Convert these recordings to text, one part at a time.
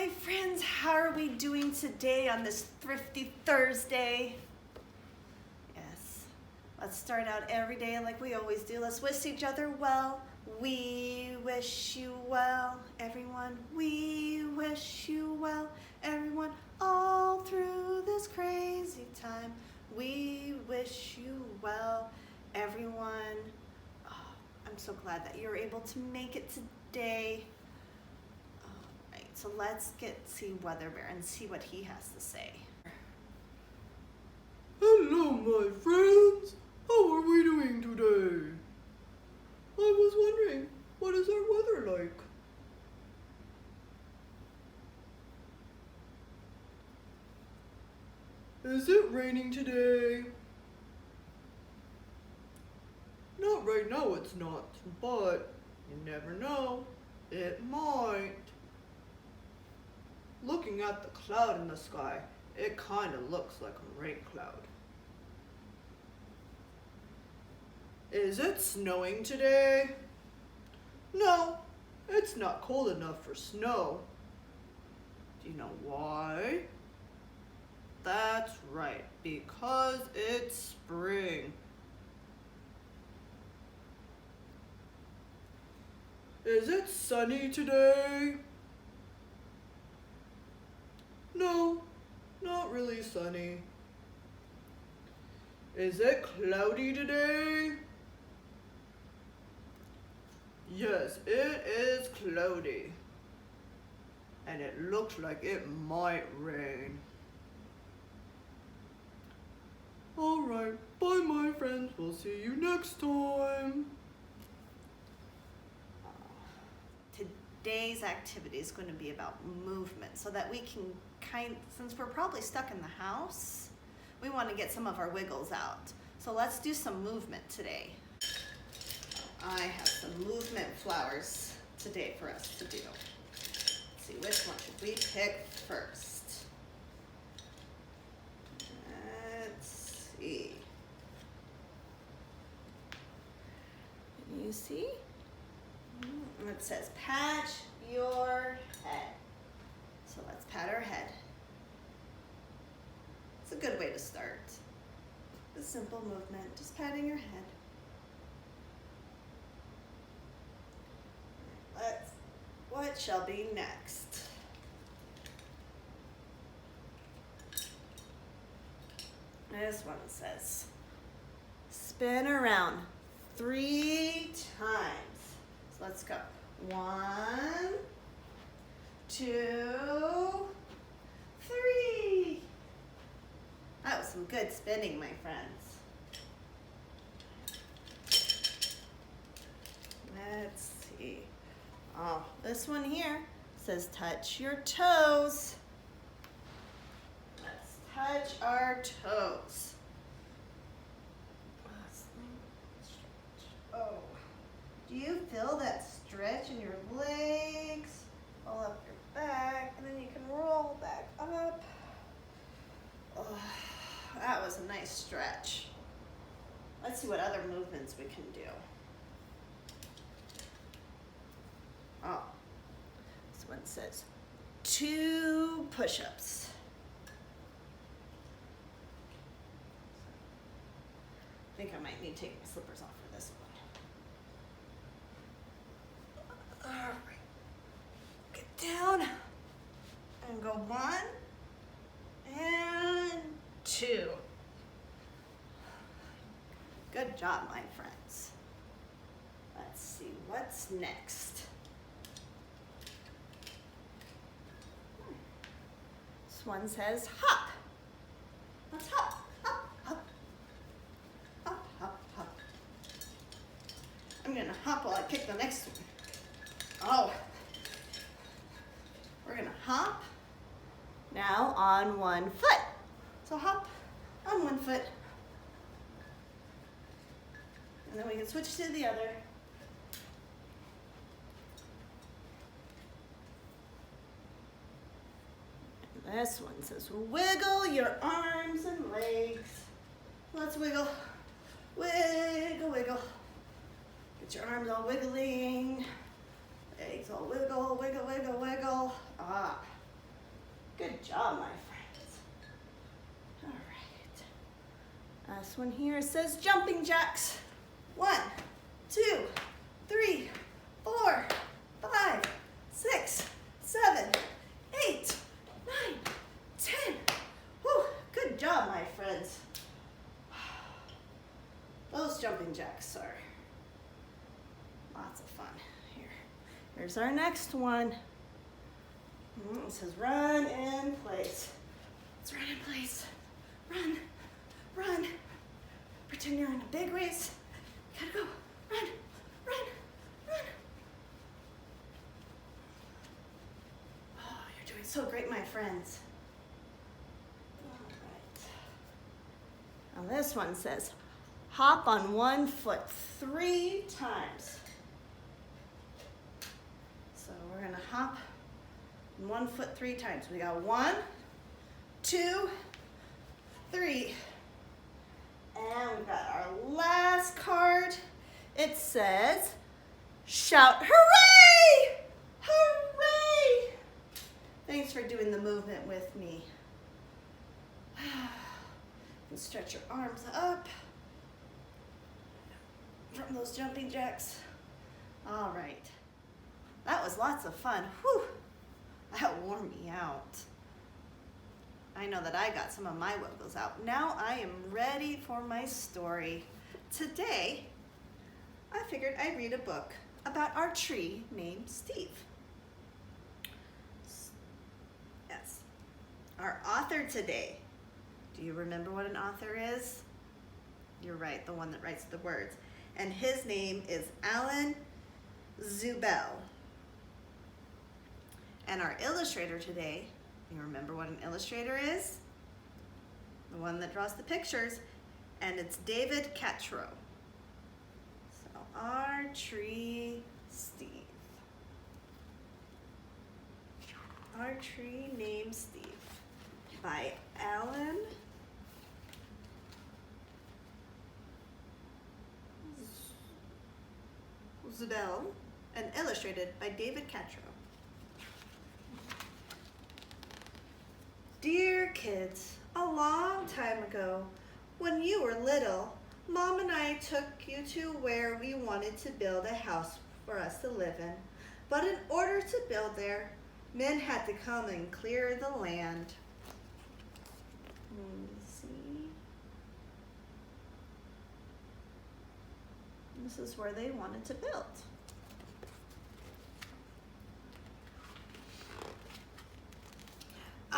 my friends, how are we doing today on this thrifty Thursday? Yes, let's start out every day like we always do. Let's wish each other well. We wish you well, everyone. We wish you well, everyone, all through this crazy time. We wish you well, everyone. Oh, I'm so glad that you're able to make it today. So let's see Weather Bear and see what he has to say. Hello, my friends. How are we doing today? I was wondering, what is our weather like? Is it raining today? Not right now, it's not, but you never know. It might. Looking at the cloud in the sky, it kind of looks like a rain cloud. Is it snowing today? No, it's not cold enough for snow. Do you know why? That's right, because it's spring. Is it sunny today? No, not really sunny. Is it cloudy today? Yes, it is cloudy. And it looks like it might rain. Alright, bye my friends. We'll see you next time. Today's activity is going to be about movement so that we can since we're probably stuck in the house, we want to get some of our wiggles out. So let's do some movement today. I have some movement flowers today for us to do. Let's see, which one should we pick first? Let's see. Can you see? It says pat your head. So let's pat our head. It's a good way to start. A simple movement, just patting your head. What shall be next? This one says, spin around 3 times. So let's go. 1, 2, 3. That was some good spinning, my friends. Let's see. Oh, this one here says touch your toes. Let's touch our toes. Oh, do you feel that stretch in your legs? Roll up your back, and then you can roll back up. Oh, that was a nice stretch. Let's see what other movements we can do. Oh, this one says 2 push-ups. I think I might need to take my slippers off for this one. All right, get down and go 1 and 2. Good job, my friends. Let's see what's next. This one says hop. Let's hop, hop, hop, hop, hop, hop. I'm gonna hop while I pick the next one. Oh, we're gonna hop now on 1 foot. So hop on 1 foot. And then we can switch to the other. And this one says wiggle your arms and legs. Let's wiggle, wiggle, wiggle. Get your arms all wiggling. Legs all wiggle, wiggle, wiggle, wiggle. Ah. Good job, my friends. All right. Last one here says jumping jacks. 1, 2, 3, 4, 5, 6, 7, 8, 9, 10. Whew, good job, my friends. Those jumping jacks are lots of fun. Here's our next one. It says run in place. Let's run in place. Run, run. Pretend you're in a big race. Gotta go. Run, run, run. Oh, you're doing so great, my friends. All right. Now this one says hop on 1 foot 3 times. So we're gonna hop 1 foot 3 times. We got 1, 2, 3. And we've got our last card. It says, shout hooray! Hooray! Thanks for doing the movement with me. And stretch your arms up from those jumping jacks. All right. That was lots of fun. Whew. That wore me out. I know that I got some of my wiggles out. Now I am ready for my story. Today, I figured I'd read a book about our tree named Steve. Yes. Our author today. Do you remember what an author is? You're right, the one that writes the words. And his name is Alan Zweibel. And our illustrator today, you remember what an illustrator is? The one that draws the pictures, and it's David Catrow. So our tree Steve. Our tree named Steve by Alan Zweibel and illustrated by David Catrow. Dear kids, a long time ago, when you were little, Mom and I took you to where we wanted to build a house for us to live in. But in order to build there, men had to come and clear the land. Let me see. This is where they wanted to build.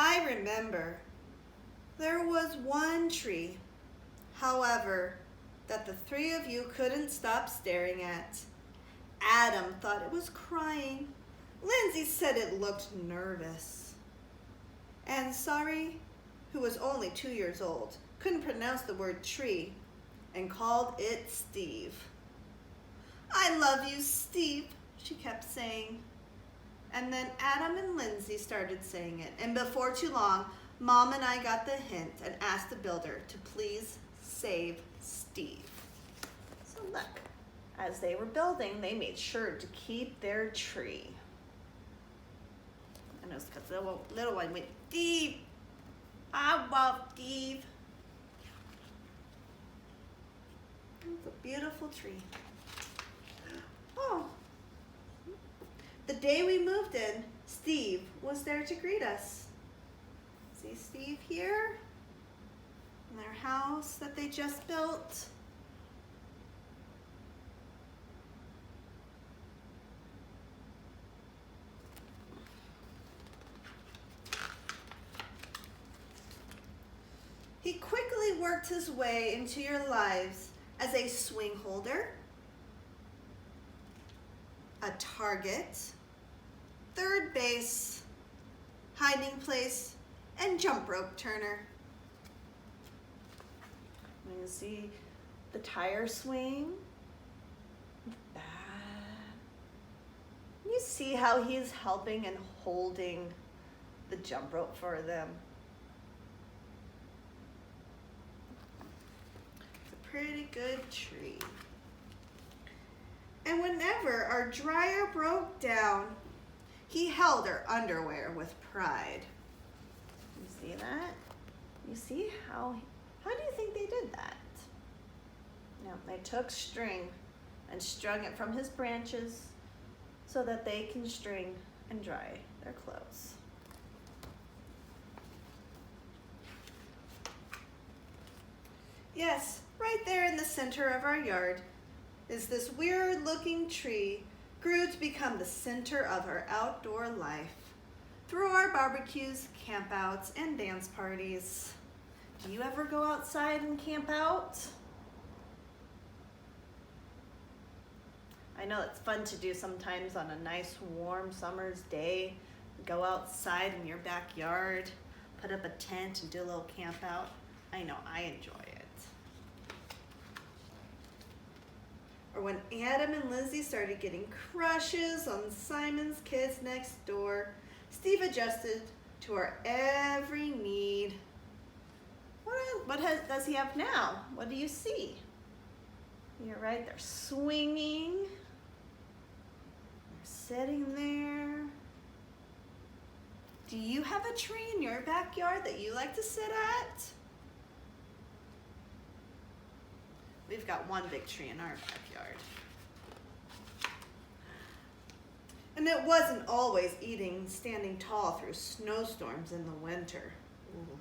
I remember there was one tree, however, that the 3 of you couldn't stop staring at. Adam thought it was crying. Lindsay said it looked nervous. And Sari, who was only 2 years old, couldn't pronounce the word tree and called it Steve. I love you, Steve, she kept saying. And then Adam and Lindsay started saying it. And before too long, Mom and I got the hint and asked the builder to please save Steve. So look, as they were building, they made sure to keep their tree. And it was because the little one went, Steve, I want Steve. It's a beautiful tree. Oh. The day we moved in, Steve was there to greet us. See Steve here? In their house that they just built. He quickly worked his way into your lives as a swing holder, a target, third base, hiding place, and jump rope turner. You can see the tire swing, that. You see how he's helping and holding the jump rope for them. It's a pretty good tree. And whenever our dryer broke down, he held our underwear with pride. You see that? You see how do you think they did that? Now, they took string and strung it from his branches so that they can string and dry their clothes. Yes, right there in the center of our yard is this weird looking tree grew to become the center of our outdoor life through our barbecues, campouts, and dance parties. Do you ever go outside and camp out? I know it's fun to do sometimes on a nice warm summer's day. Go outside in your backyard, put up a tent and do a little camp out. I know, I enjoy it. Or when Adam and Lindsay started getting crushes on Simon's kids next door, Steve adjusted to our every need. What does he have now? What do you see? You're right, they're swinging. They're sitting there. Do you have a tree in your backyard that you like to sit at? We've got one big tree in our backyard. And it wasn't always standing tall through snowstorms in the winter. Ooh.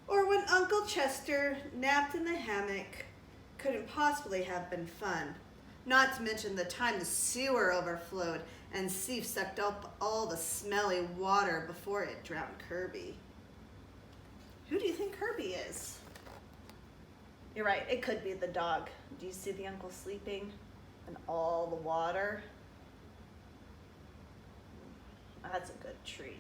Or when Uncle Chester napped in the hammock, couldn't possibly have been fun. Not to mention the time the sewer overflowed and Steve sucked up all the smelly water before it drowned Kirby. Who do you think Kirby is? You're right, it could be the dog. Do you see the uncle sleeping and all the water? That's a good tree.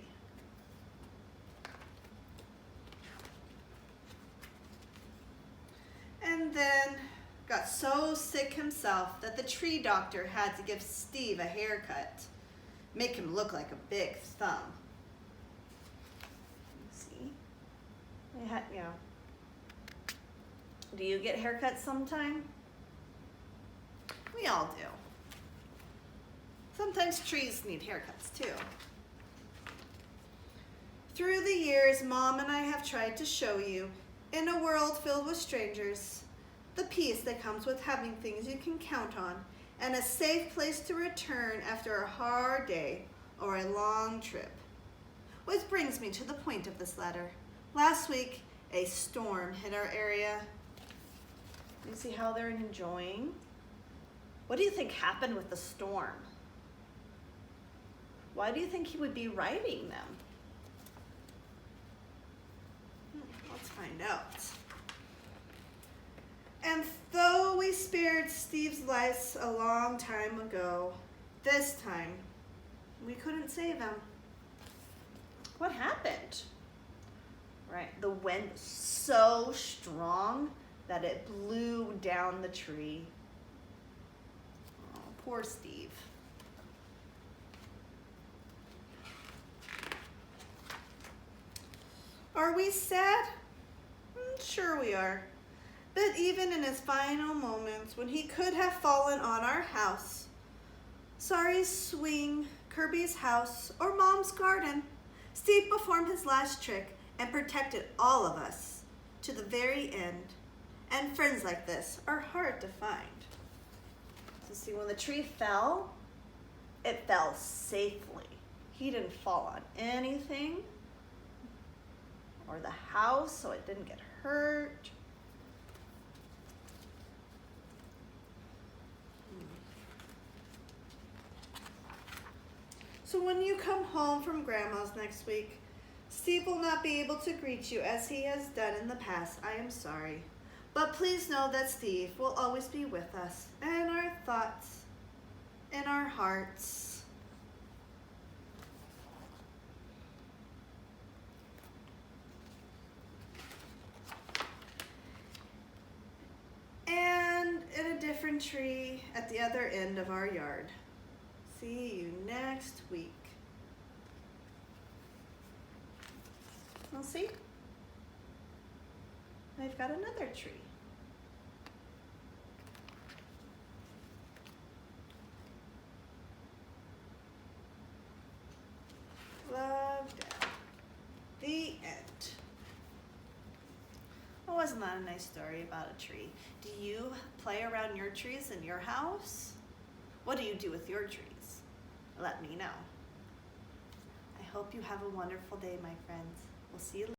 And then got so sick himself that the tree doctor had to give Steve a haircut, make him look like a big thumb. See? Do you get haircuts sometime? We all do. Sometimes trees need haircuts too. Through the years, Mom and I have tried to show you, in a world filled with strangers, the peace that comes with having things you can count on and a safe place to return after a hard day or a long trip. Which brings me to the point of this letter. Last week, a storm hit our area. You see how they're enjoying? What do you think happened with the storm? Why do you think he would be writing them? Let's find out. And though we spared Steve's life a long time ago, this time we couldn't save him. What happened? Right, the wind was so strong that it blew down the tree. Oh, poor Steve. Are we sad? Sure we are. But even in his final moments, when he could have fallen on our house, Sari's swing, Kirby's house, or Mom's garden, Steve performed his last trick and protected all of us to the very end. And friends like this are hard to find. So see, when the tree fell, it fell safely. He didn't fall on anything or the house, so it didn't get hurt. So when you come home from Grandma's next week, Steve will not be able to greet you as he has done in the past. I am sorry. But please know that Steve will always be with us in our thoughts, in our hearts. And in a different tree at the other end of our yard. See you next week. We'll see. And I've got another tree. Love down. The end. Well, wasn't that a nice story about a tree? Do you play around your trees in your house? What do you do with your trees? Let me know. I hope you have a wonderful day, my friends. We'll see you later.